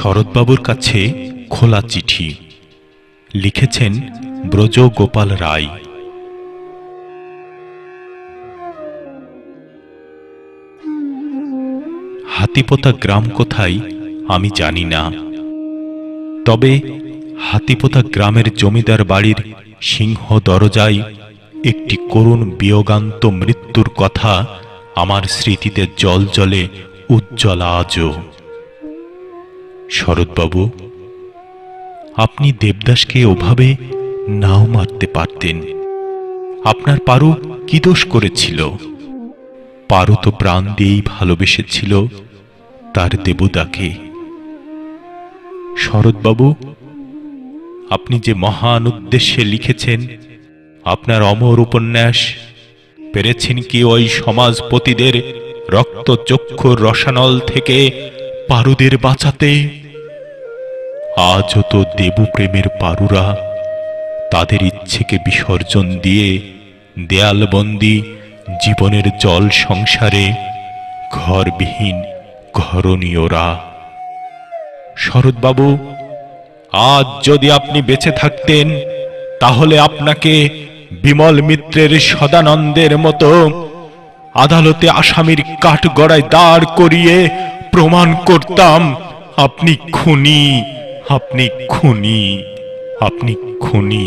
শরৎবাবুর কাছে খোলা চিঠি লিখেছেন ব্রজ গোপাল রায়। হাতিপোতা গ্রাম কোথায় আমি জানি না, তবে হাতিপোতা গ্রামের জমিদার বাড়ির সিংহ দরজায় একটি করুণ বিয়োগান্ত মৃত্যুর কথা আমার স্মৃতিতে জলজলে উজ্জ্বল আজও। শরৎবাবু, আপনি দেবদাসকে ওভাবে নাও মারতে পারতেন। আপনার পারু কি দোষ করেছিল? পারু তো প্রাণ দিয়েই ভালোবেসেছিল তার দেবদাকে। শরৎবাবু, আপনি যে মহান উদ্দেশ্যে লিখেছেন আপনার অমর উপন্যাস, পেরেছেন কি ওই সমাজপতিদের রক্তচক্ষুর রসানল থেকে পারুদের বাঁচাতে? আজও তো দেবপ্রেমের পারুরা তাদের ইচ্ছেকে বিসর্জন দিয়ে দেয়ালবন্দি জীবনের জল সংসারে ঘরবিহীন ঘরণীয়রা। শরৎবাবু, আজ যদি আপনি বেঁচে থাকতেন তাহলে আপনাকে বিমল মিত্রের সদানন্দের মতো আদালতে আসামির কাঠগড়ায় দাঁড় করিয়ে প্রমাণ করতাম আপনি খুনি, আপনি খুনি, আপনি খুনি।